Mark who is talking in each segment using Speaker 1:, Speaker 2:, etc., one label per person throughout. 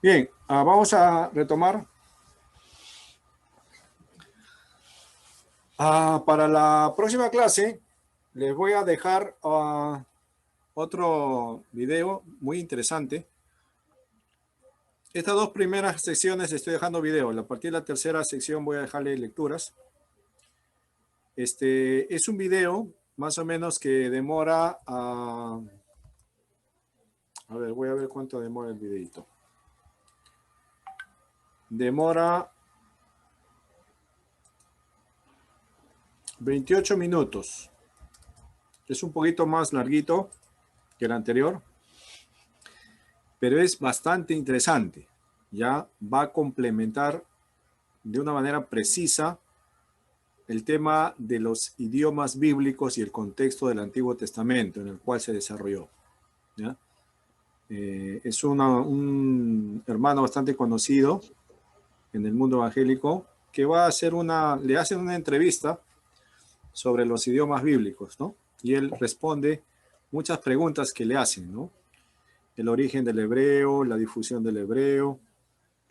Speaker 1: Bien, vamos a retomar. Para la próxima clase les voy a dejar otro video muy interesante. Estas dos primeras secciones estoy dejando video. A partir de la tercera sección voy a dejarle lecturas. Es un video más o menos que demora... a ver, voy a ver cuánto demora el videito. Demora 28 minutos. Es un poquito más larguito que el anterior, pero es bastante interesante. Ya va a complementar de una manera precisa el tema de los idiomas bíblicos y el contexto del Antiguo Testamento en el cual se desarrolló. ¿Ya? Es un hermano bastante conocido en el mundo evangélico que va a hacer le hacen una entrevista sobre los idiomas bíblicos, ¿no? Y él responde muchas preguntas que le hacen, ¿no? El origen del hebreo, la difusión del hebreo,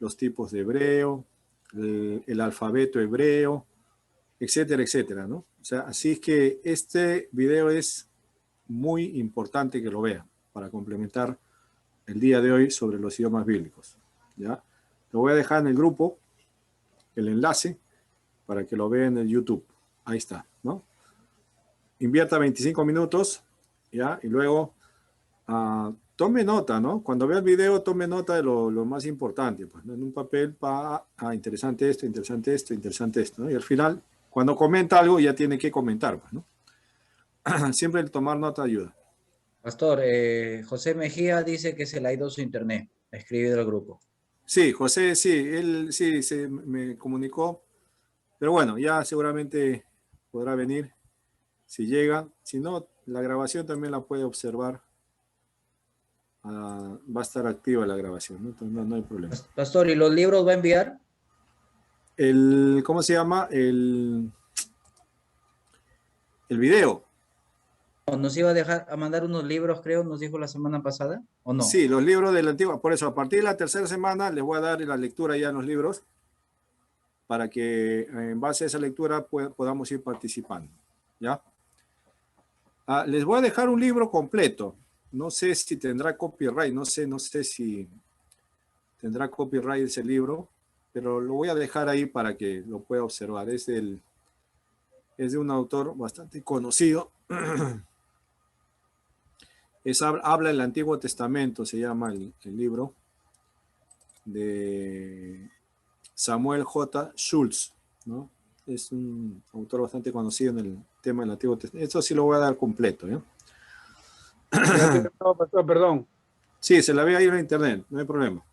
Speaker 1: los tipos de hebreo, el alfabeto hebreo, etcétera, etcétera, ¿no? O sea, así es que este video es muy importante que lo vean para complementar el día de hoy sobre los idiomas bíblicos, ¿ya? Lo voy a dejar en el grupo, el enlace, para que lo vean en el YouTube. Ahí está, ¿no? Invierta 25 minutos, ¿ya? Y luego tome nota, ¿no? Cuando vea el video, tome nota de lo más importante, pues, ¿no? En un papel, interesante esto, interesante esto, interesante esto, ¿no? Y al final, cuando comenta algo, ya tiene que comentar, pues, ¿no? Siempre el tomar nota ayuda.
Speaker 2: Pastor, José Mejía dice que se le ha ido su internet. Escribe del grupo.
Speaker 1: Sí, José, sí, él sí me comunicó, pero bueno, ya seguramente podrá venir si llega. Si no, la grabación también la puede observar. Va a estar activa la grabación, ¿no? Entonces, no hay problema.
Speaker 2: Pastor, ¿y los libros va a enviar?
Speaker 1: ¿Cómo se llama? El video.
Speaker 2: ¿Nos iba a dejar a mandar unos libros, creo, nos dijo la semana pasada? ¿O no?
Speaker 1: Sí, los libros de la antigua. Por eso, a partir de la tercera semana les voy a dar la lectura ya en los libros para que en base a esa lectura podamos ir participando. ¿Ya? Les voy a dejar un libro completo. No sé si tendrá copyright, no sé si tendrá copyright ese libro, pero lo voy a dejar ahí para que lo pueda observar. Es de un autor bastante conocido. Habla el Antiguo Testamento, se llama el libro, de Samuel J. Schultz, ¿no? Es un autor bastante conocido en el tema del Antiguo Testamento. Esto sí lo voy a dar completo, ¿eh?
Speaker 3: No, pastor, perdón.
Speaker 1: Sí, se la ve ahí en internet, no hay problema.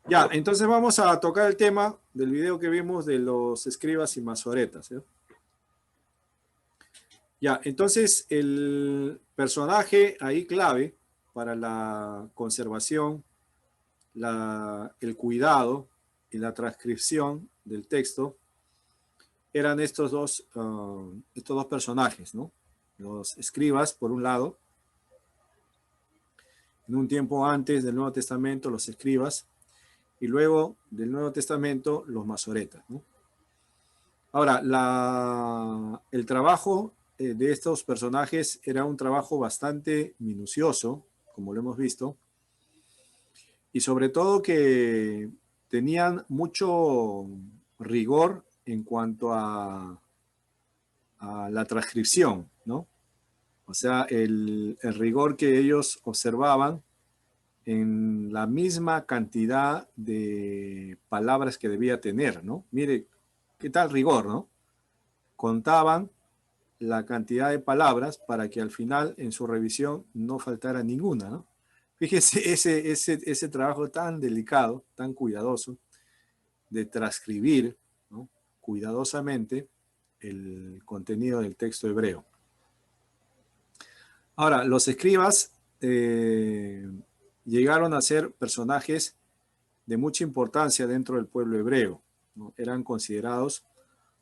Speaker 1: Ya, entonces vamos a tocar el tema del video que vimos de los escribas y masoretas, ¿eh? Ya, entonces el personaje ahí clave para la conservación, el cuidado y la transcripción del texto eran estos dos personajes, ¿no? Los escribas, por un lado, en un tiempo antes del Nuevo Testamento, los escribas, y luego del Nuevo Testamento, los masoretas, ¿no? Ahora, el trabajo de estos personajes era un trabajo bastante minucioso, como lo hemos visto, y sobre todo que tenían mucho rigor en cuanto a la transcripción, ¿no? O sea, el rigor que ellos observaban en la misma cantidad de palabras que debía tener, ¿no? Mire, ¿qué tal rigor, no? Contaban la cantidad de palabras para que al final en su revisión no faltara ninguna, ¿no? Fíjese ese trabajo tan delicado, tan cuidadoso de transcribir, ¿no? Cuidadosamente el contenido del texto hebreo. Ahora, los escribas llegaron a ser personajes de mucha importancia dentro del pueblo hebreo, ¿no? Eran considerados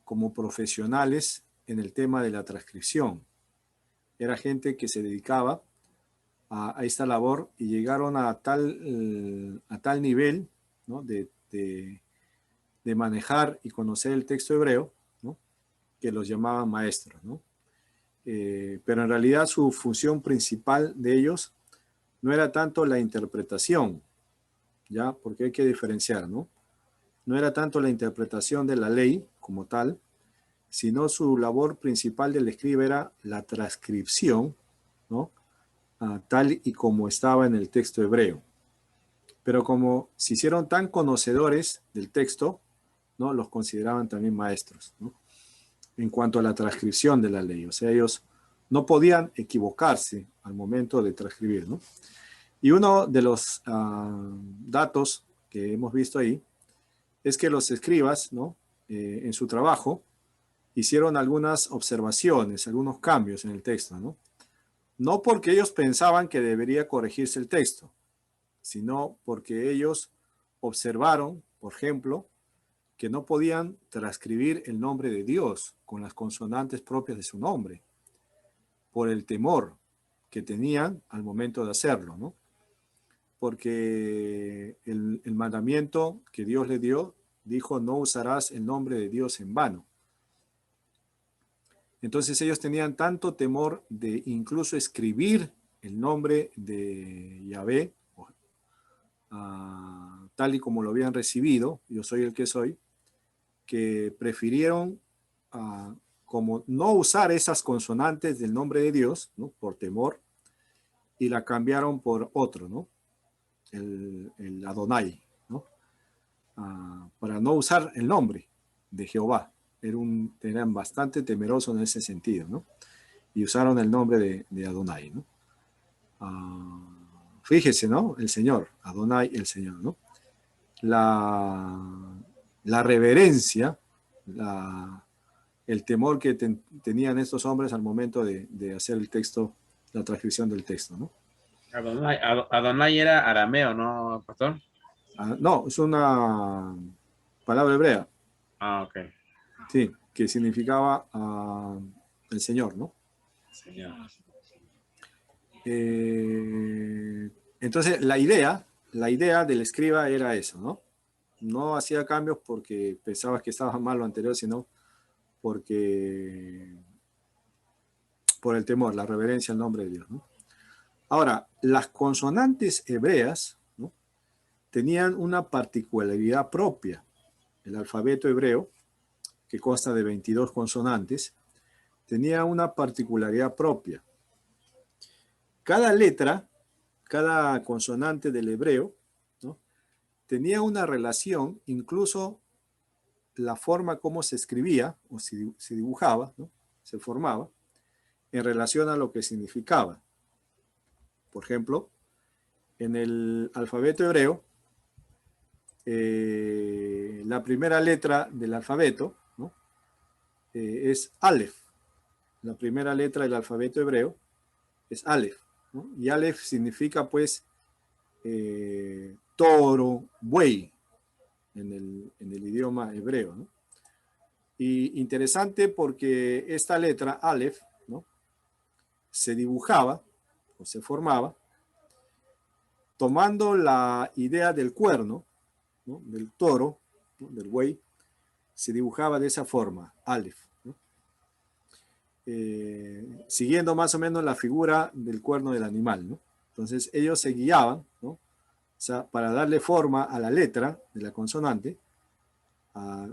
Speaker 1: como profesionales en el tema de la transcripción. Era gente que se dedicaba a esta labor y llegaron a tal nivel, ¿no? de manejar y conocer el texto hebreo, ¿no? Que los llamaban maestros, ¿no? Pero en realidad su función principal de ellos no era tanto la interpretación, ¿ya? Porque hay que diferenciar, ¿no? No era tanto la interpretación de la ley como tal, sino su labor principal del escriba era la transcripción, ¿no? Tal y como estaba en el texto hebreo. Pero como se hicieron tan conocedores del texto, ¿no? Los consideraban también maestros, ¿no? En cuanto a la transcripción de la ley. O sea, ellos no podían equivocarse al momento de transcribir, ¿no? Y uno de los datos que hemos visto ahí es que los escribas, ¿no? En su trabajo hicieron algunas observaciones, algunos cambios en el texto, ¿no? No porque ellos pensaban que debería corregirse el texto, sino porque ellos observaron, por ejemplo, que no podían transcribir el nombre de Dios con las consonantes propias de su nombre, por el temor que tenían al momento de hacerlo, ¿no? Porque el mandamiento que Dios le dio, dijo, no usarás el nombre de Dios en vano. Entonces ellos tenían tanto temor de incluso escribir el nombre de Yahvé, tal y como lo habían recibido, yo soy el que soy, que prefirieron como no usar esas consonantes del nombre de Dios, ¿no? Por temor, y la cambiaron por otro, ¿no? El Adonai, ¿no? Para no usar el nombre de Jehová. Eran bastante temerosos en ese sentido, ¿no? Y usaron el nombre de Adonai, ¿no? Fíjese, ¿no? El Señor, Adonai, el Señor, ¿no? La reverencia, el temor que tenían estos hombres al momento de hacer el texto, la transcripción del texto, ¿no?
Speaker 3: Adonai era arameo, ¿no, pastor?
Speaker 1: No, es una palabra hebrea.
Speaker 3: Ok.
Speaker 1: Sí, que significaba el Señor, ¿no?
Speaker 3: Señor.
Speaker 1: Entonces, la idea del escriba era eso, ¿no? No hacía cambios porque pensaba que estaba mal lo anterior, sino por el temor, la reverencia al nombre de Dios, ¿no? Ahora, las consonantes hebreas, ¿no? Tenían una particularidad propia. El alfabeto hebreo, que consta de 22 consonantes, tenía una particularidad propia. Cada letra, cada consonante del hebreo, ¿no? Tenía una relación, incluso la forma como se escribía o se dibujaba, ¿no? Se formaba, en relación a lo que significaba. Por ejemplo, en el alfabeto hebreo, la primera letra del alfabeto, ¿no? Es Aleph. La primera letra del alfabeto hebreo es Aleph, ¿no? Y Aleph significa, pues, toro, buey, en el idioma hebreo, ¿no? Y interesante porque esta letra, Aleph, ¿no? Se dibujaba o se formaba tomando la idea del cuerno, ¿no? Del toro, ¿no? Del buey, se dibujaba de esa forma, Aleph, ¿no? Siguiendo más o menos la figura del cuerno del animal, ¿no? Entonces ellos se guiaban, ¿no? O sea, para darle forma a la letra de la consonante,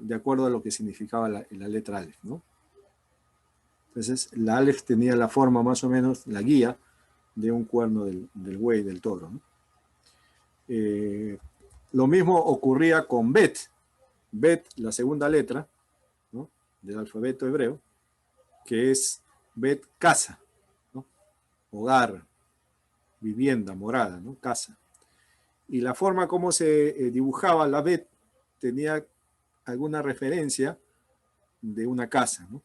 Speaker 1: de acuerdo a lo que significaba la letra Aleph, ¿no? Entonces la Aleph tenía la forma más o menos, la guía de un cuerno del buey, del toro, ¿no? Lo mismo ocurría con Bet. Bet, la segunda letra, ¿no? Del alfabeto hebreo, que es Bet, casa, ¿no? Hogar, vivienda, morada, ¿no? Casa. Y la forma como se dibujaba la Bet tenía alguna referencia de una casa, ¿no?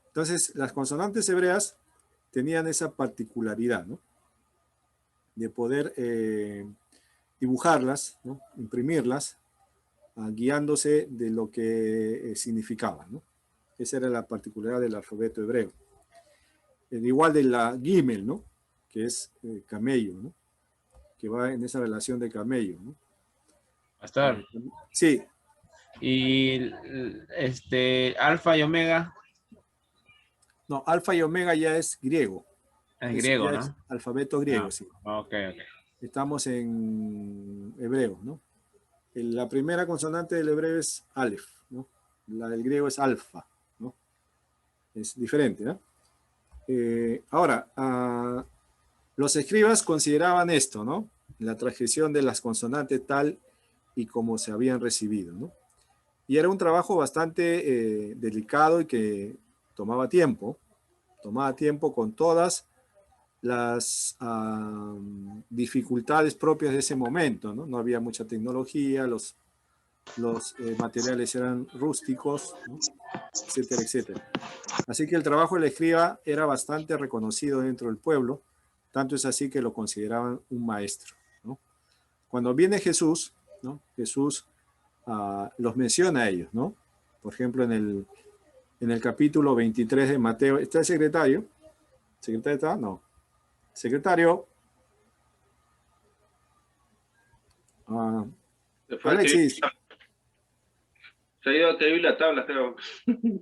Speaker 1: Entonces, las consonantes hebreas tenían esa particularidad, ¿no? De poder dibujarlas, ¿no? Imprimirlas, guiándose de lo que significaba, ¿no? Esa era la particularidad del alfabeto hebreo. Igual de la Gimel, ¿no? que es camello, ¿no? Que va en esa relación de camello, ¿no?
Speaker 3: Pastor.
Speaker 1: Sí,
Speaker 3: Y alfa y omega
Speaker 1: no, alfa y omega ya es griego.
Speaker 3: es griego,
Speaker 1: Ya es
Speaker 3: ¿no?
Speaker 1: alfabeto griego,
Speaker 3: Ah,
Speaker 1: sí.
Speaker 3: ok, ok.
Speaker 1: Estamos en hebreo, ¿no? La primera consonante del hebreo es alef, ¿no? La del griego es alfa, ¿no? Es diferente, ¿no? Ahora, los escribas consideraban esto, ¿no? La transcripción de las consonantes tal y como se habían recibido, ¿no? Y era un trabajo bastante delicado y que tomaba tiempo con todas las dificultades propias de ese momento, ¿no? No había mucha tecnología, los materiales eran rústicos, ¿no? Etcétera, etcétera. Así que el trabajo del escriba era bastante reconocido dentro del pueblo, tanto es así que lo consideraban un maestro, ¿no? Cuando viene Jesús, ¿no? Jesús los menciona a ellos, ¿no? Por ejemplo, en el capítulo 23 de Mateo, ¿está el secretario? ¿Secretario está? No. Secretario. Alexis.
Speaker 4: Se ha ido a escribir la tabla, creo.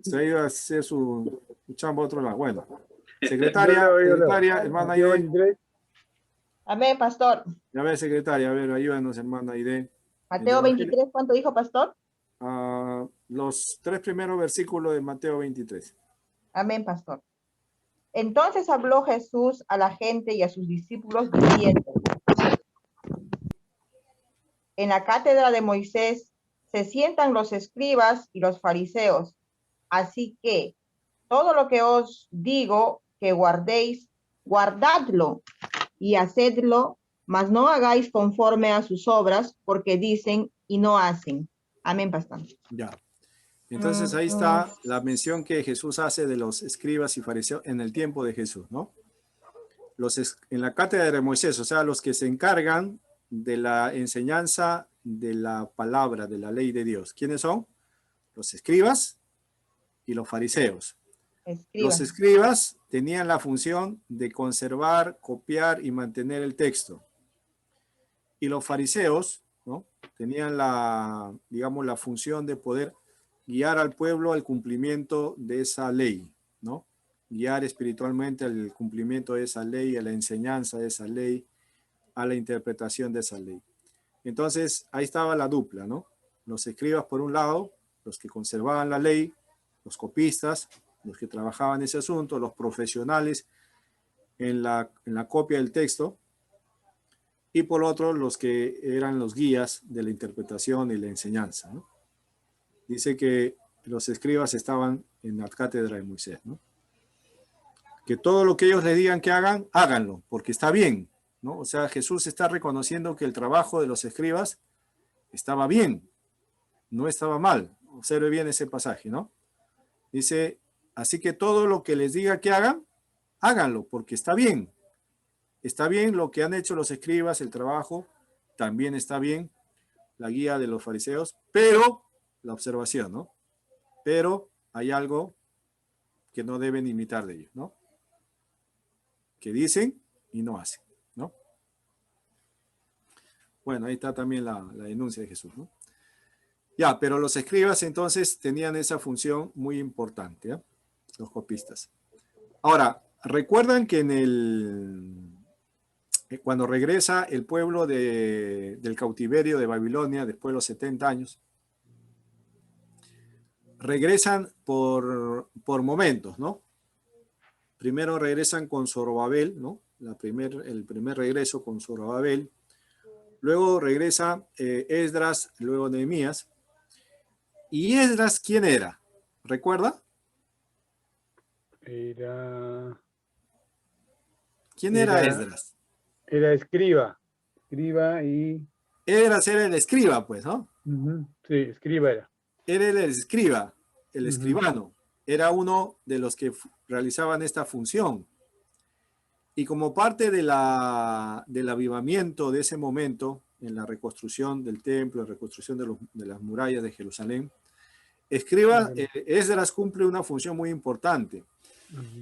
Speaker 1: Se ha ido a hacer su chamba a otro lado. Bueno. Secretaria, hermana Aide.
Speaker 5: Amén, pastor.
Speaker 1: A ver, secretaria, a ver, ayúdanos, hermana Aide.
Speaker 5: Mateo 23, ¿cuánto dijo, pastor?
Speaker 1: Los 3 primeros versículos de Mateo 23.
Speaker 5: Amén, pastor. Entonces habló Jesús a la gente y a sus discípulos diciendo: en la cátedra de Moisés se sientan los escribas y los fariseos. Así que todo lo que os digo que guardéis, guardadlo y hacedlo, mas no hagáis conforme a sus obras, porque dicen y no hacen. Amén, pastor.
Speaker 1: Ya. Entonces ahí está la mención que Jesús hace de los escribas y fariseos en el tiempo de Jesús, ¿no? En la cátedra de Moisés, o sea, los que se encargan de la enseñanza de la palabra, de la ley de Dios. ¿Quiénes son? Los escribas y los fariseos. Los escribas tenían la función de conservar, copiar y mantener el texto. Y los fariseos, ¿no? Tenían digamos, la función de poder guiar al pueblo al cumplimiento de esa ley, ¿no? Guiar espiritualmente al cumplimiento de esa ley, a la enseñanza de esa ley, a la interpretación de esa ley. Entonces, ahí estaba la dupla, ¿no? Los escribas por un lado, los que conservaban la ley, los copistas, los que trabajaban ese asunto, los profesionales en la copia del texto, y por otro, los que eran los guías de la interpretación y la enseñanza, ¿no? Dice que los escribas estaban en la cátedra de Moisés, ¿no? Que todo lo que ellos le digan que hagan, háganlo, porque está bien, ¿no? O sea, Jesús está reconociendo que el trabajo de los escribas estaba bien, no estaba mal. Observe bien ese pasaje, ¿no? Dice, así que todo lo que les diga que hagan, háganlo, porque está bien. Está bien lo que han hecho los escribas, el trabajo, también está bien la guía de los fariseos, pero la observación, ¿no? Pero hay algo que no deben imitar de ellos, ¿no? Que dicen y no hacen, ¿no? Bueno, ahí está también la denuncia de Jesús, ¿no? Ya, pero los escribas entonces tenían esa función muy importante, ¿eh? Los copistas. Ahora, recuerdan que cuando regresa el pueblo del cautiverio de Babilonia después de los 70 años, regresan por momentos, ¿no? Primero regresan con Zorobabel, ¿no? El primer regreso con Zorobabel. Luego regresa Esdras, luego Nehemías. ¿Y Esdras quién era? ¿Recuerda? ¿Quién era Esdras?
Speaker 6: Era escriba. Escriba y...
Speaker 1: Esdras era el escriba, pues, ¿no?
Speaker 6: Sí, escriba era.
Speaker 1: Era el escriba, el escribano. Era uno de los que realizaban esta función. Y como parte del avivamiento de ese momento, en la reconstrucción del templo, reconstrucción de las murallas de Jerusalén, Esdras cumple una función muy importante,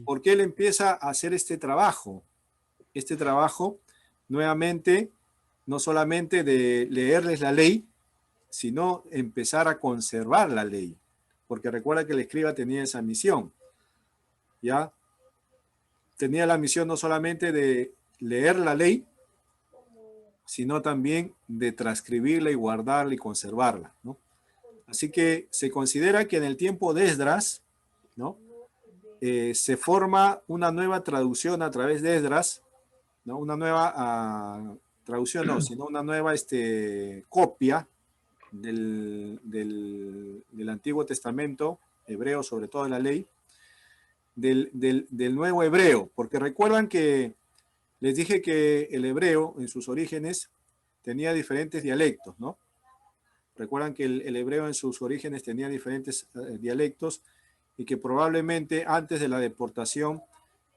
Speaker 1: porque él empieza a hacer este trabajo este trabajo nuevamente, no solamente de leerles la ley, sino empezar a conservar la ley. Porque recuerda que el escriba tenía esa misión, ¿ya? Tenía la misión no solamente de leer la ley, sino también de transcribirla y guardarla y conservarla, ¿no? Así que se considera que en el tiempo de Esdras, ¿no? Se forma una nueva traducción a través de Esdras, ¿no? Una nueva traducción, no, sino una nueva copia del Antiguo Testamento hebreo, sobre todo de la ley, del nuevo hebreo, porque recuerdan que les dije que el hebreo en sus orígenes tenía diferentes dialectos, ¿no? Recuerdan que el hebreo en sus orígenes tenía diferentes dialectos y que probablemente antes de la deportación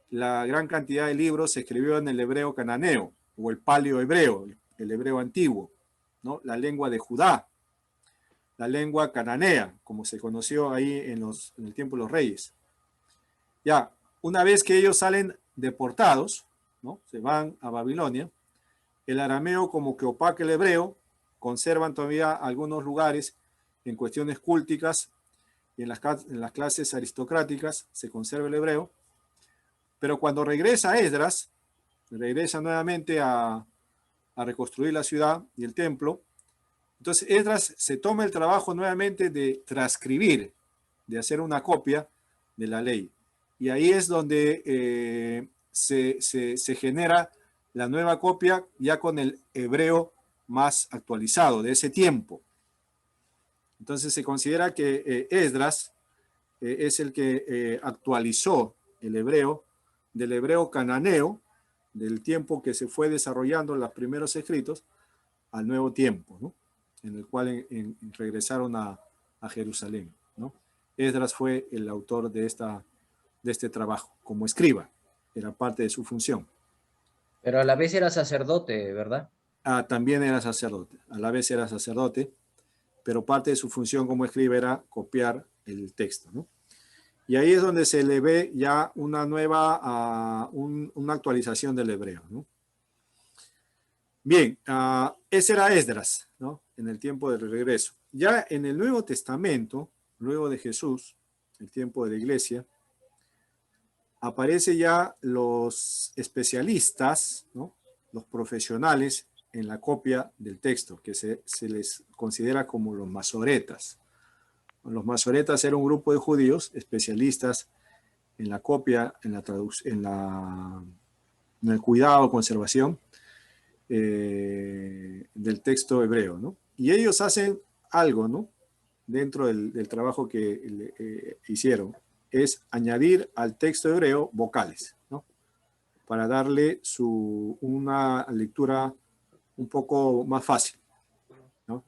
Speaker 1: la gran cantidad de libros se escribió en el hebreo cananeo o el paleohebreo, el hebreo antiguo, ¿no? La lengua de Judá, la lengua cananea, como se conoció ahí en el tiempo de los reyes. Ya, una vez que ellos salen deportados, ¿no? Se van a Babilonia, el arameo como que opaca el hebreo, conservan todavía algunos lugares en cuestiones cúlticas y en las clases aristocráticas se conserva el hebreo, pero cuando regresa Esdras, regresa nuevamente a reconstruir la ciudad y el templo, entonces Esdras se toma el trabajo nuevamente de transcribir, de hacer una copia de la ley. Y ahí es donde se genera la nueva copia ya con el hebreo más actualizado de ese tiempo. Entonces se considera que Esdras es el que actualizó el hebreo, del hebreo cananeo, del tiempo que se fue desarrollando los primeros escritos, al nuevo tiempo, ¿no? En el cual regresaron a Jerusalén, ¿no? Esdras fue el autor de este trabajo, como escriba, era parte de su función.
Speaker 2: Pero a la vez era sacerdote, ¿verdad?
Speaker 1: También era sacerdote, a la vez era sacerdote, pero parte de su función como escriba era copiar el texto, ¿no? Y ahí es donde se le ve ya una nueva, una actualización del hebreo, ¿no? Bien, ese era Esdras, ¿no? En el tiempo del regreso. Ya en el Nuevo Testamento, luego de Jesús, el tiempo de la iglesia, aparece ya los especialistas, ¿no? Los profesionales en la copia del texto, que se les considera como los masoretas. Los masoretas eran un grupo de judíos especialistas en la copia, en la traducción, en el cuidado, conservación del texto hebreo, ¿no? Y ellos hacen algo, ¿no? Dentro del trabajo que hicieron, es añadir al texto hebreo vocales, ¿no? Para darle una lectura un poco más fácil, ¿no?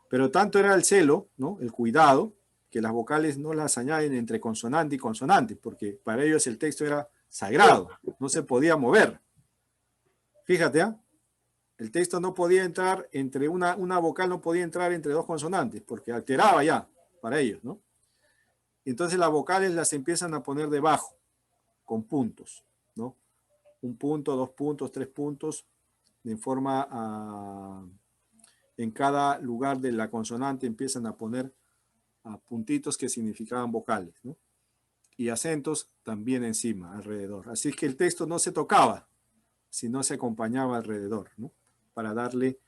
Speaker 1: Pero tanto era el celo, ¿no? El cuidado, que las vocales no las añaden entre consonante y consonante, porque para ellos el texto era sagrado, no se podía mover. Fíjate, ¿eh? El texto no podía entrar entre una vocal, no podía entrar entre dos consonantes, porque alteraba ya para ellos, ¿no? Entonces las vocales las empiezan a poner debajo, con puntos, ¿no? 1 punto, 2 puntos, 3 puntos, de forma en cada lugar de la consonante empiezan a poner puntitos que significaban vocales, ¿no? Y acentos también encima, alrededor. Así que el texto no se tocaba, sino se acompañaba alrededor, ¿no? Para darle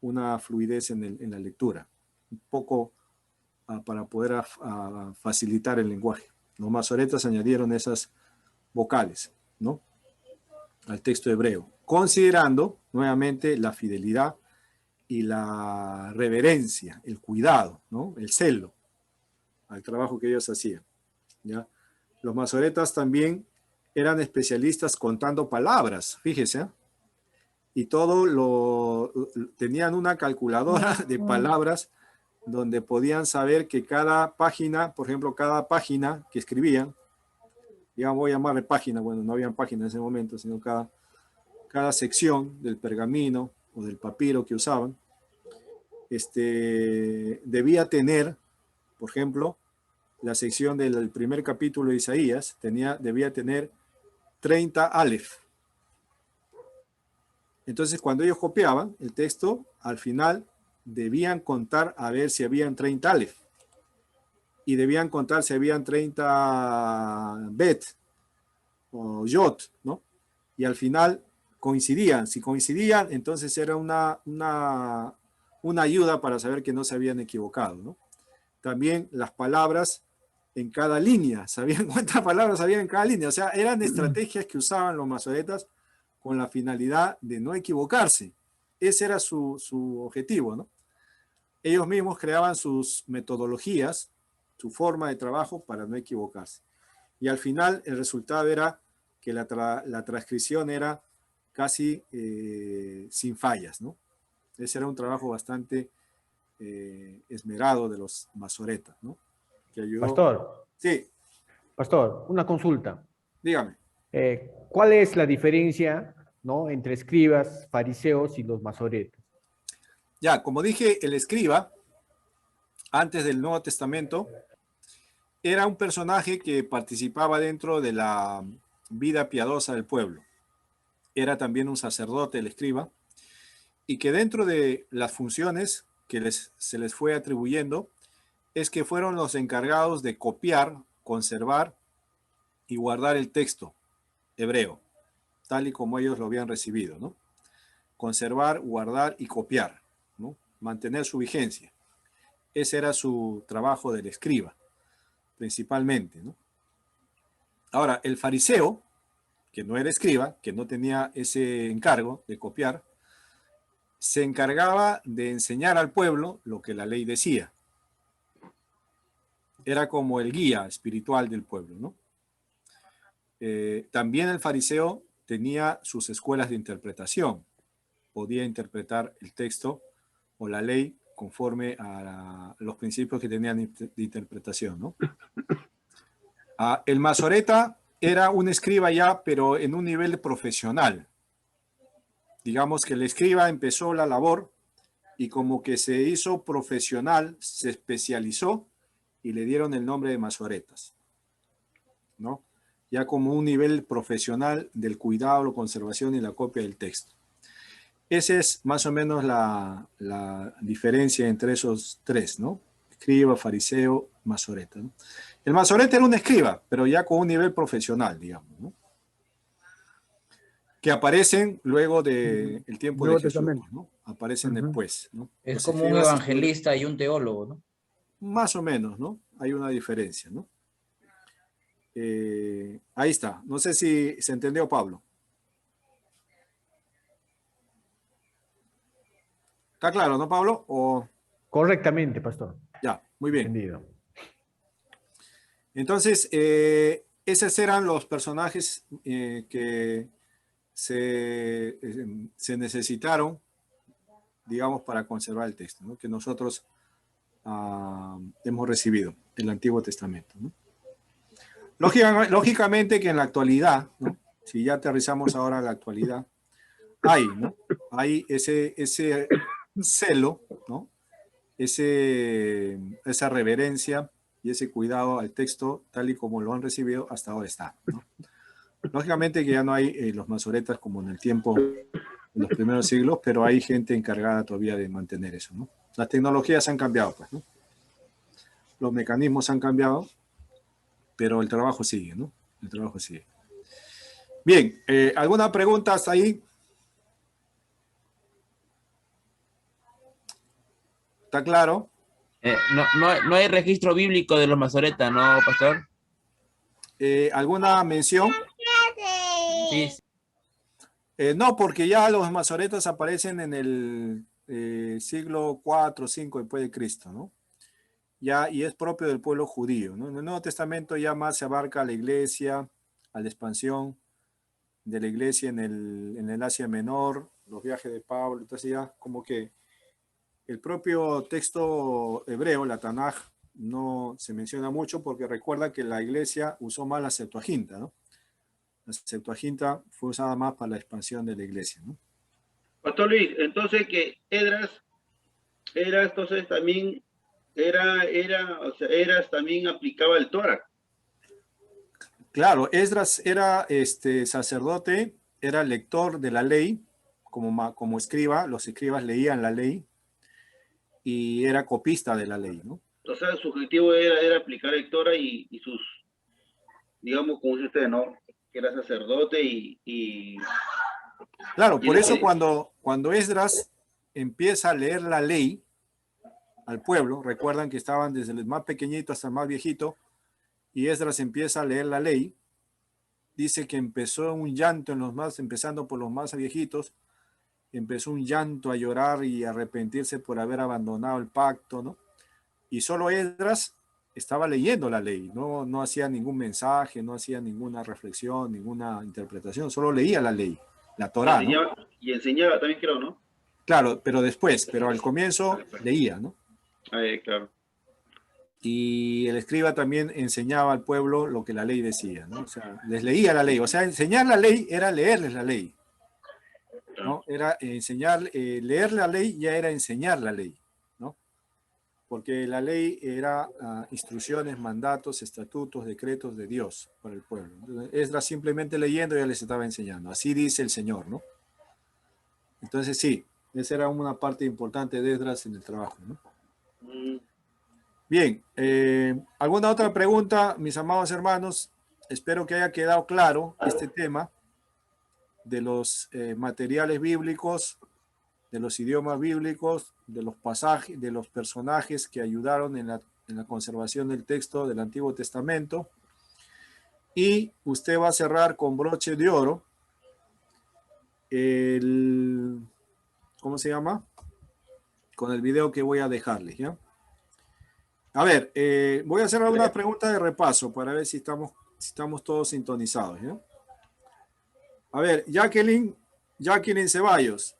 Speaker 1: una fluidez en la lectura, un poco para poder facilitar el lenguaje. Los masoretas añadieron esas vocales, ¿no? Al texto hebreo, considerando nuevamente la fidelidad y la reverencia, el cuidado, ¿no? El celo al trabajo que ellos hacían, ¿ya? Los masoretas también eran especialistas contando palabras, fíjese, ¿eh? Y tenían una calculadora de palabras donde podían saber que cada página, por ejemplo, cada página que escribían, digamos, voy a llamarle página, bueno, no habían páginas en ese momento, sino cada sección del pergamino o del papiro que usaban, debía tener, por ejemplo, la sección del primer capítulo de Isaías debía tener 30 alef, Entonces, cuando ellos copiaban el texto, al final debían contar a ver si habían 30 alef. Y debían contar si habían 30 bet o yot, ¿no? Y al final coincidían. Si coincidían, entonces era una ayuda para saber que no se habían equivocado, ¿no? También las palabras en cada línea, sabían cuántas palabras había en cada línea. O sea, eran estrategias que usaban los masoretas con la finalidad de no equivocarse. Ese era su objetivo, ¿no? Ellos mismos creaban sus metodologías, su forma de trabajo para no equivocarse. Y al final el resultado era que la transcripción era casi sin fallas, ¿no? Ese era un trabajo bastante esmerado de los masoretas, ¿no? Que ayudó.
Speaker 7: Pastor.
Speaker 1: Sí.
Speaker 7: Pastor, una consulta.
Speaker 1: Dígame.
Speaker 7: ¿Cuál es la diferencia, ¿no?, entre escribas, fariseos y los masoretas?
Speaker 1: Ya, como dije, el escriba, antes del Nuevo Testamento, era un personaje que participaba dentro de la vida piadosa del pueblo. Era también un sacerdote, el escriba, y que dentro de las funciones que se les fue atribuyendo, es que fueron los encargados de copiar, conservar y guardar el texto hebreo, tal y como ellos lo habían recibido, ¿no? Conservar, guardar y copiar, ¿no? Mantener su vigencia. Ese era su trabajo del escriba, principalmente, ¿no? Ahora, el fariseo, que no era escriba, que no tenía ese encargo de copiar, se encargaba de enseñar al pueblo lo que la ley decía. Era como el guía espiritual del pueblo, ¿no? También el fariseo tenía sus escuelas de interpretación. Podía interpretar el texto o la ley conforme a los principios que tenían de interpretación, ¿no? El masoreta era un escriba ya, pero en un nivel profesional. Digamos que el escriba empezó la labor y como que se hizo profesional, se especializó y le dieron el nombre de masoretas, ¿no? Ya como un nivel profesional del cuidado, la conservación y la copia del texto. Esa es más o menos la diferencia entre esos tres, ¿no? Escriba, fariseo, masoreta, ¿no? El masoreta era un escriba, pero ya con un nivel profesional, digamos, ¿no? Que aparecen luego del tiempo de Jesús, ¿no? Aparecen después, ¿no?
Speaker 2: Es
Speaker 1: Los
Speaker 2: como un
Speaker 1: escribas,
Speaker 2: evangelista y un teólogo, ¿no?
Speaker 1: más o menos, ¿no? Hay una diferencia, ¿no? Ahí está. No sé si se entendió, Pablo. ¿Está claro, no, Pablo? ¿O...
Speaker 7: Correctamente, pastor.
Speaker 1: Ya, muy bien.
Speaker 7: Entendido.
Speaker 1: Entonces, esos eran los personajes que se necesitaron, digamos, para conservar el texto, ¿no? Que nosotros hemos recibido el Antiguo Testamento, ¿no? Lógicamente que en la actualidad, ¿no? Si ya aterrizamos ahora a la actualidad, hay, ¿no? Hay ese celo, ¿no? Esa reverencia y ese cuidado al texto tal y como lo han recibido hasta ahora está, ¿no? Lógicamente que ya no hay los masoretas como en el tiempo de los primeros siglos, pero hay gente encargada todavía de mantener eso, ¿no? Las tecnologías han cambiado, pues, ¿no? Los mecanismos han cambiado, pero el trabajo sigue, ¿no? El trabajo sigue. Bien, ¿alguna pregunta hasta ahí? ¿Está claro?
Speaker 3: No hay registro bíblico de los masoretas, ¿no, pastor?
Speaker 1: ¿Alguna mención?
Speaker 3: Sí.
Speaker 1: No, porque ya los masoretas aparecen en el siglo 4 o 5 después de Cristo, ¿no? Ya, y es propio del pueblo judío, ¿no? En el Nuevo Testamento ya más se abarca a la iglesia, a la expansión de la iglesia en el Asia Menor, los viajes de Pablo, entonces ya como que el propio texto hebreo, la Tanaj, no se menciona mucho porque recuerda que la iglesia usó más la Septuaginta, ¿no? La Septuaginta fue usada más para la expansión de la iglesia, ¿no?
Speaker 4: Pastor Luis, entonces que Esdras entonces también Esdras también aplicaba el Torah.
Speaker 1: Claro, Esdras era sacerdote, era lector de la ley, como escriba, los escribas leían la ley y era copista de la ley, ¿no?
Speaker 4: O sea, su objetivo era aplicar la Torah y sus, digamos, como dice usted, ¿no? Que era sacerdote y
Speaker 1: Claro,
Speaker 4: y
Speaker 1: por
Speaker 4: la
Speaker 1: eso
Speaker 4: ley.
Speaker 1: cuando Esdras empieza a leer la ley al pueblo, recuerdan que estaban desde el más pequeñito hasta el más viejito, y Esdras empieza a leer la ley, dice que empezó un llanto empezando por los más viejitos, empezó un llanto a llorar y a arrepentirse por haber abandonado el pacto, ¿no? Y solo Esdras estaba leyendo la ley, no hacía ningún mensaje, no hacía ninguna reflexión, ninguna interpretación, solo leía la ley, la Torá, ¿no?
Speaker 4: Y enseñaba también, creo, ¿no?
Speaker 1: Claro, pero al comienzo leía, ¿no?
Speaker 4: Claro.
Speaker 1: Y el escriba también enseñaba al pueblo lo que la ley decía, ¿no? O sea, les leía la ley, o sea, enseñar la ley era leerles la ley, ¿no? Era enseñar, leer la ley ya era enseñar la ley, ¿no? Porque la ley era instrucciones, mandatos, estatutos, decretos de Dios para el pueblo. Entonces, Esdras simplemente leyendo ya les estaba enseñando. Así dice el Señor, ¿no? Entonces sí, esa era una parte importante de Esdras en el trabajo, ¿no? Bien, ¿alguna otra pregunta, mis amados hermanos? Espero que haya quedado claro este tema de los materiales bíblicos, de los idiomas bíblicos, de los pasajes, de los personajes que ayudaron en la conservación del texto del Antiguo Testamento. Y usted va a cerrar con broche de oro ¿cómo se llama? Con el video que voy a dejarles, ¿ya? A ver, voy a hacer algunas preguntas de repaso para ver si estamos todos sintonizados, ¿ya? A ver, Jacqueline Ceballos.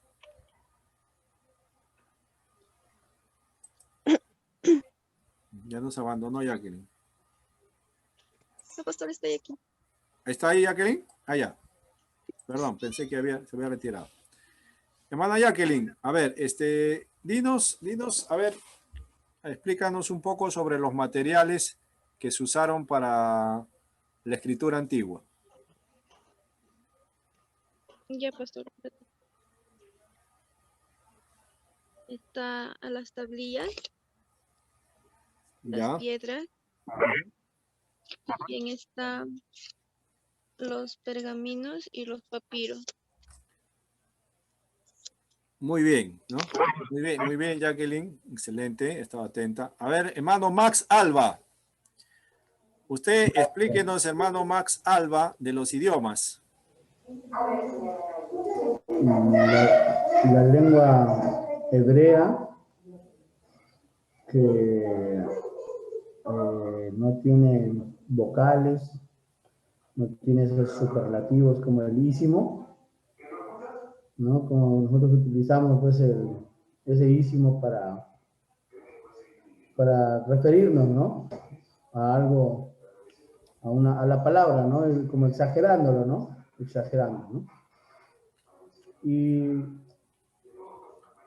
Speaker 1: Ya nos abandonó Jacqueline.
Speaker 8: No, pastor, estoy aquí.
Speaker 1: ¿Está ahí Jacqueline? Ah, ya. Perdón, pensé que se había retirado. Hermana Jacqueline, a ver, dinos, a ver, explícanos un poco sobre los materiales que se usaron para la escritura antigua.
Speaker 8: Ya, pastor. Está a las tablillas, las
Speaker 1: Ya.
Speaker 8: piedras. También están los pergaminos y los papiros.
Speaker 1: Muy bien, ¿no? Muy bien, Jacqueline. Excelente, estaba atenta. A ver, hermano Max Alba. Usted explíquenos, hermano Max Alba, de los idiomas.
Speaker 9: La lengua hebrea, que no tiene vocales, no tiene esos superlativos como el ísimo, ¿no? Como nosotros utilizamos pues ese ísimo para referirnos, ¿no? A algo, a la palabra, ¿no? Como exagerándolo, ¿no? Exagerando, ¿no? Y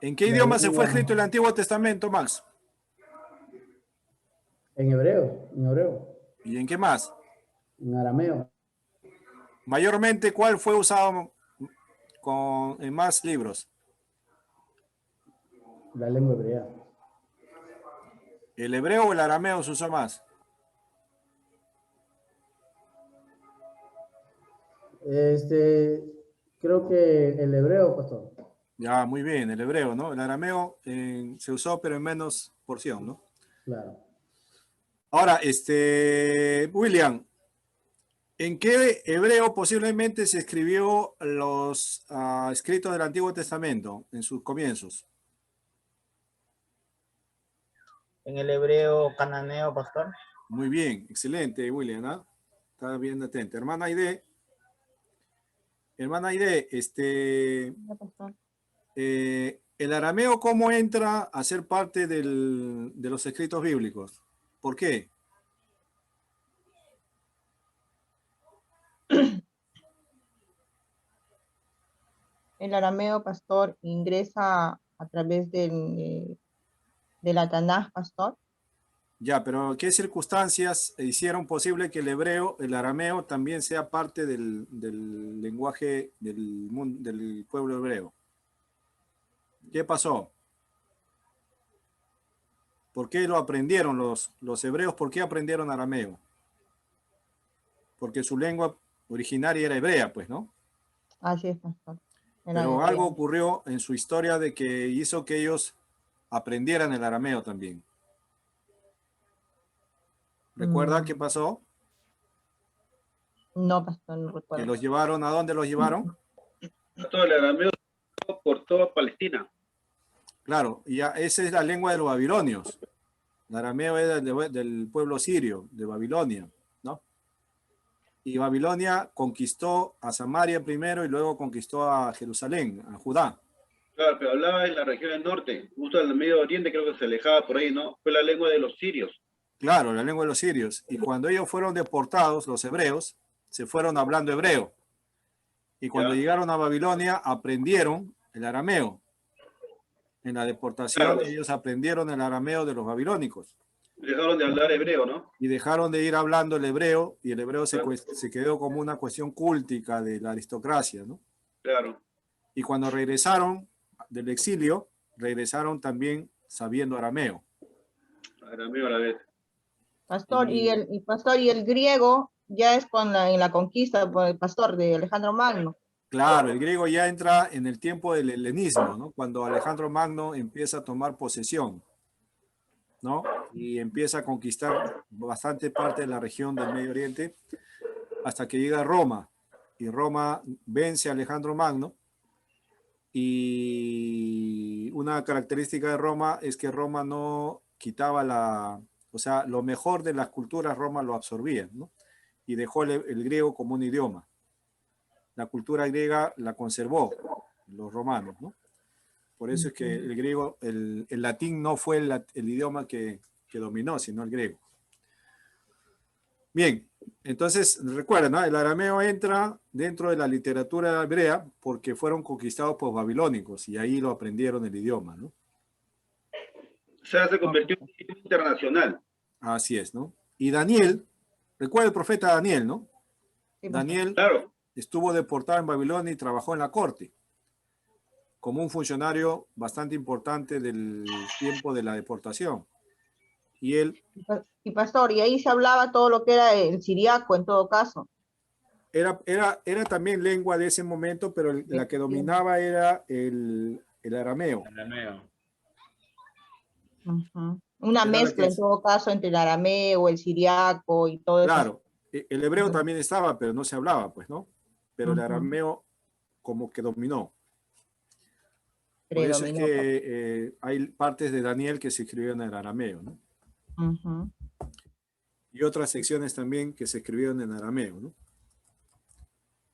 Speaker 1: ¿en qué idioma se fue escrito el Antiguo Testamento, Max?
Speaker 9: En hebreo.
Speaker 1: ¿Y en qué más?
Speaker 9: En arameo.
Speaker 1: Mayormente, ¿cuál fue usado en más libros?
Speaker 9: La lengua hebrea.
Speaker 1: ¿El hebreo o el arameo se usó más?
Speaker 9: Creo que el hebreo, pastor.
Speaker 1: Ya, muy bien, el hebreo, ¿no? El arameo se usó, pero en menos porción, ¿no?
Speaker 9: Claro.
Speaker 1: Ahora, William, ¿en qué hebreo posiblemente se escribió los escritos del Antiguo Testamento en sus comienzos?
Speaker 10: En el hebreo cananeo, pastor.
Speaker 1: Muy bien, excelente, William, ¿no? Está bien atento. Hermana Aide, el arameo, ¿cómo entra a ser parte de los escritos bíblicos? ¿Por qué?
Speaker 5: El arameo, pastor, ingresa a través de la Tanaj, pastor.
Speaker 1: Ya, pero ¿qué circunstancias hicieron posible que el arameo también sea parte del lenguaje del pueblo hebreo? ¿Qué pasó? ¿Por qué lo aprendieron los hebreos? ¿Por qué aprendieron arameo? Porque su lengua originaria era hebrea, pues, ¿no?
Speaker 5: Así es, pastor.
Speaker 1: Pero algo ocurrió en su historia de que hizo que ellos aprendieran el arameo también. ¿Recuerda qué pasó?
Speaker 5: No, pastor, no
Speaker 1: Que
Speaker 5: recuerdo.
Speaker 1: los llevaron, ¿a dónde los llevaron?
Speaker 4: Todo el arameo por toda Palestina.
Speaker 1: Claro, y ya esa es la lengua de los babilonios. El arameo es del pueblo sirio, de Babilonia, ¿no? Y Babilonia conquistó a Samaria primero y luego conquistó a Jerusalén, a Judá.
Speaker 4: Claro, pero hablaba en la región del norte, justo del Medio Oriente, creo que se alejaba por ahí, ¿no? Fue la lengua de los sirios.
Speaker 1: Claro, la lengua de los sirios. Y cuando ellos fueron deportados, los hebreos, se fueron hablando hebreo. Y cuando llegaron a Babilonia, aprendieron el arameo. En la deportación, ellos aprendieron el arameo de los babilónicos.
Speaker 4: Dejaron de hablar hebreo, ¿no?
Speaker 1: Y dejaron de ir hablando el hebreo, y el hebreo se quedó como una cuestión cúltica de la aristocracia, ¿no?
Speaker 4: Claro.
Speaker 1: Y cuando regresaron del exilio, regresaron también sabiendo arameo.
Speaker 4: Arameo a la vez.
Speaker 5: Pastor, y el griego ya es en la conquista por el pastor de Alejandro Magno.
Speaker 1: Claro, el griego ya entra en el tiempo del helenismo, ¿no? Cuando Alejandro Magno empieza a tomar posesión, ¿no? Y empieza a conquistar bastante parte de la región del Medio Oriente hasta que llega a Roma. Y Roma vence a Alejandro Magno. Y una característica de Roma es que Roma no quitaba o sea, lo mejor de las culturas Roma lo absorbía, ¿no? Y dejó el griego como un idioma. La cultura griega la conservó los romanos, ¿no? Por eso es que el griego, el latín no fue el idioma que dominó, sino el griego. Bien, entonces recuerden, ¿no? El arameo entra dentro de la literatura hebrea porque fueron conquistados por babilónicos y ahí lo aprendieron el idioma, ¿no?
Speaker 4: O sea, se convirtió en un idioma internacional.
Speaker 1: Así es, ¿no? Y Daniel, recuerda el profeta Daniel, ¿no?
Speaker 5: Sí,
Speaker 1: Daniel
Speaker 4: claro.
Speaker 1: Estuvo deportado en Babilonia y trabajó en la corte como un funcionario bastante importante del tiempo de la deportación. Y él...
Speaker 5: Y pastor, y ahí se hablaba todo lo que era el siriaco en todo caso.
Speaker 1: Era también lengua de ese momento, pero la que dominaba era el arameo.
Speaker 5: Una mezcla en todo caso entre el arameo, el siriaco y todo eso.
Speaker 1: Claro, el hebreo también estaba, pero no se hablaba, pues, ¿no? Pero el arameo como que dominó. Por eso es que hay partes de Daniel que se escribieron en arameo, ¿no? Y otras secciones también que se escribieron en arameo, ¿no?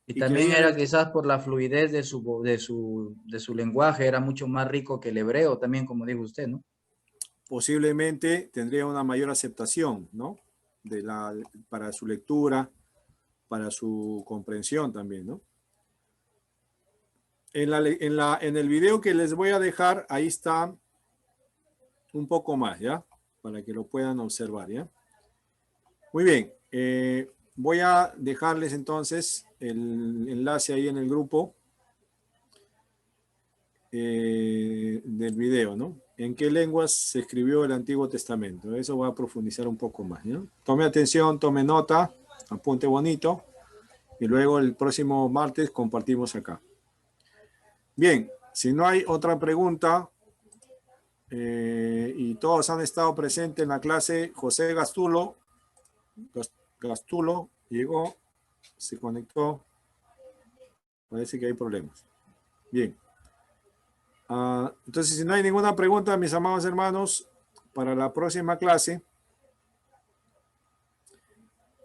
Speaker 2: Y también era quizás por la fluidez de su lenguaje, era mucho más rico que el hebreo también, como dijo usted, ¿no?
Speaker 1: Posiblemente tendría una mayor aceptación, ¿no? Para su lectura, para su comprensión también, ¿no? En el video que les voy a dejar, ahí está un poco más, ¿ya? Para que lo puedan observar, ¿ya? Muy bien. Voy a dejarles entonces el enlace ahí en el grupo del video, ¿no? ¿En qué lenguas se escribió el Antiguo Testamento? Eso voy a profundizar un poco más, ¿no? Tome atención, tome nota, apunte bonito y luego el próximo martes compartimos acá. Bien, si no hay otra pregunta y todos han estado presentes en la clase, José Gastulo llegó, se conectó, parece que hay problemas. Bien. Entonces, si no hay ninguna pregunta, mis amados hermanos, para la próxima clase,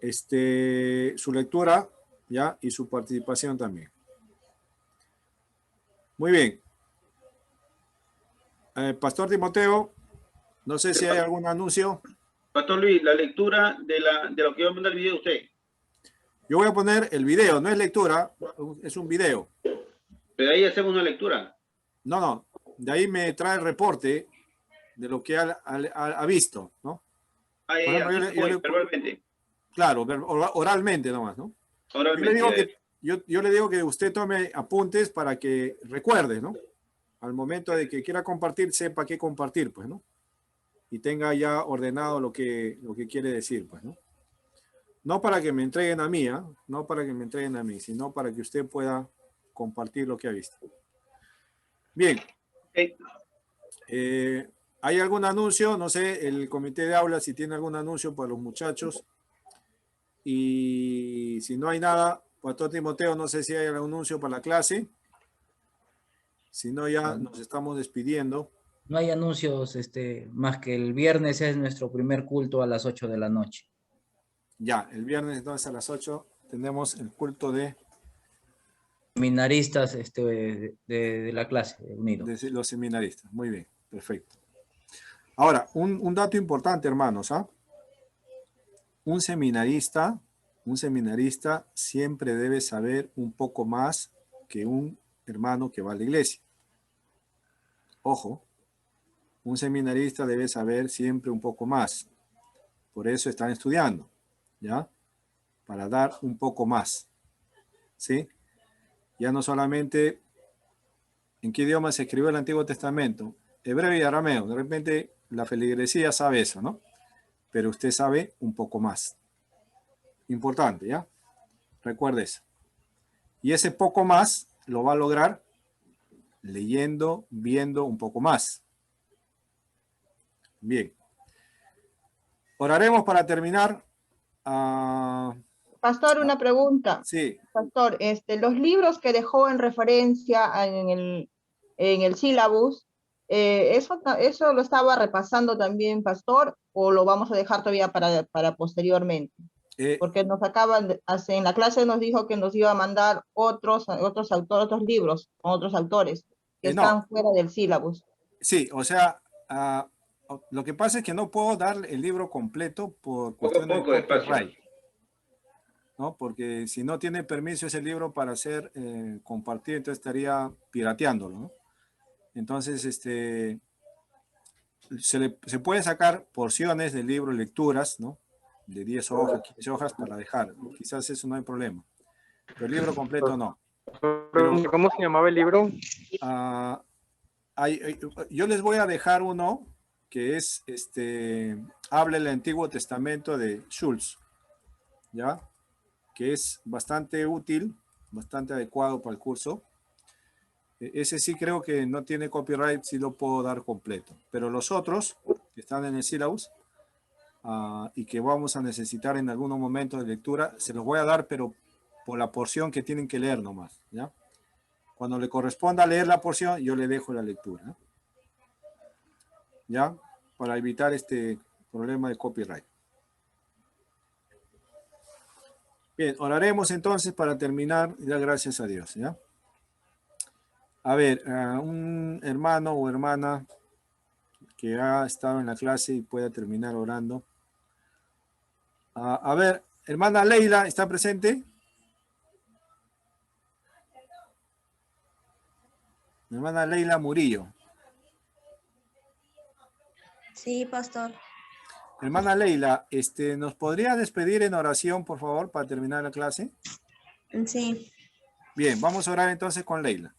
Speaker 1: su lectura, ¿ya? Y su participación también. Muy bien. Pastor Timoteo, no sé si hay algún anuncio.
Speaker 4: Pastor Luis, la lectura de lo que va a mandar el video usted.
Speaker 1: Yo voy a poner el video, no es lectura, es un video.
Speaker 4: Pero ahí hacemos una lectura.
Speaker 1: No, de ahí me trae el reporte de lo que ha visto, ¿no?
Speaker 4: Verbalmente.
Speaker 1: Claro, oralmente nomás, ¿no?
Speaker 4: Oralmente.
Speaker 1: Yo le digo que usted tome apuntes para que recuerde, ¿no? al momento de que quiera compartir, sepa qué compartir, pues, ¿no? Y tenga ya ordenado lo que quiere decir, pues, ¿no? No para que me entreguen a mí, ¿eh? No para que me entreguen a mí, sino para que usted pueda compartir lo que ha visto. Bien. ¿Hay algún anuncio? No sé, el comité de aula si tiene algún anuncio para los muchachos. Y si no hay nada, Pastor Timoteo, no sé si hay algún anuncio para la clase. Si no, ya nos estamos despidiendo.
Speaker 2: No hay anuncios, más que el viernes es nuestro primer culto a las 8 de la noche.
Speaker 1: Ya, el viernes entonces a las 8 tenemos el culto de
Speaker 2: seminaristas de la clase unidos.
Speaker 1: De los seminaristas. Muy bien, perfecto. Ahora, un dato importante, hermanos, ¿ah? Un seminarista siempre debe saber un poco más que un hermano que va a la iglesia. Ojo, un seminarista debe saber siempre un poco más. Por eso están estudiando, ¿ya? Para dar un poco más, ¿sí? Ya no solamente en qué idioma se escribió el Antiguo Testamento, hebreo y arameo. De repente la feligresía sabe eso, ¿no? Pero usted sabe un poco más. Importante, ¿ya? Recuerde eso. Y ese poco más lo va a lograr leyendo, viendo un poco más. Bien. Oraremos para terminar.
Speaker 5: Pastor, una pregunta.
Speaker 1: Sí.
Speaker 5: Pastor, los libros que dejó en referencia en el sílabus, ¿eso lo estaba repasando también, Pastor, o lo vamos a dejar todavía para posteriormente? Porque nos en la clase nos dijo que nos iba a mandar otros libros, con otros autores que están fuera del sílabus.
Speaker 1: Sí, o sea, lo que pasa es que no puedo dar el libro completo por cuestión de copyright, ¿no? Porque si no tiene permiso ese libro para ser compartido, entonces estaría pirateándolo, ¿no? Entonces, se puede sacar porciones del libro, lecturas, ¿no? De 10 hojas, 15 hojas para dejar. Quizás eso no hay problema. Pero el libro completo no. Pero,
Speaker 11: ¿cómo se llamaba el libro?
Speaker 1: Yo les voy a dejar uno que es, habla el Antiguo Testamento de Schulz, ¿ya? Que es bastante útil, bastante adecuado para el curso. Ese sí creo que no tiene copyright, sí lo puedo dar completo. Pero los otros que están en el syllabus y que vamos a necesitar en algunos momentos de lectura, se los voy a dar, pero por la porción que tienen que leer nomás, ¿ya? Cuando le corresponda leer la porción, yo le dejo la lectura, ¿eh? ¿Ya? Para evitar este problema de copyright. Bien, oraremos entonces para terminar, y dar gracias a Dios, ¿ya? A ver, un hermano o hermana que ha estado en la clase y pueda terminar orando. A ver, hermana Leila, ¿está presente? Hermana Leila Murillo.
Speaker 12: Sí, pastor.
Speaker 1: Hermana Leila, ¿nos podría despedir en oración, por favor, para terminar la clase?
Speaker 12: Sí.
Speaker 1: Bien, vamos a orar entonces con Leila.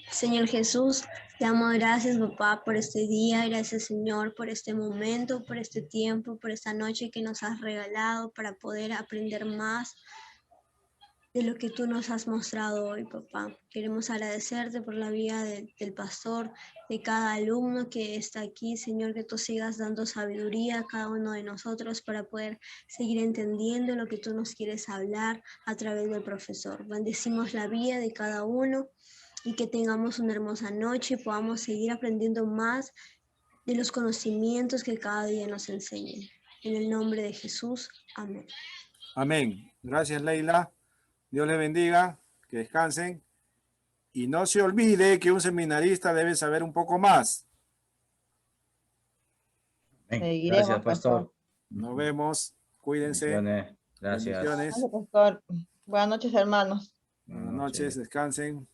Speaker 12: Señor Jesús, te damos gracias, papá, por este día. Gracias, Señor, por este momento, por este tiempo, por esta noche que nos has regalado para poder aprender más de lo que tú nos has mostrado hoy, papá. Queremos agradecerte por la vida del pastor, de cada alumno que está aquí, Señor, que tú sigas dando sabiduría a cada uno de nosotros para poder seguir entendiendo lo que tú nos quieres hablar a través del profesor. Bendecimos la vida de cada uno y que tengamos una hermosa noche y podamos seguir aprendiendo más de los conocimientos que cada día nos enseñen. En el nombre de Jesús, amén.
Speaker 1: Amén. Gracias, Leila. Dios les bendiga, que descansen. Y no se olvide que un seminarista debe saber un poco más.
Speaker 2: Gracias, pastor.
Speaker 1: Nos vemos. Cuídense.
Speaker 2: Gracias.
Speaker 5: Gracias, pastor. Buenas noches, hermanos.
Speaker 1: Buenas noches, descansen.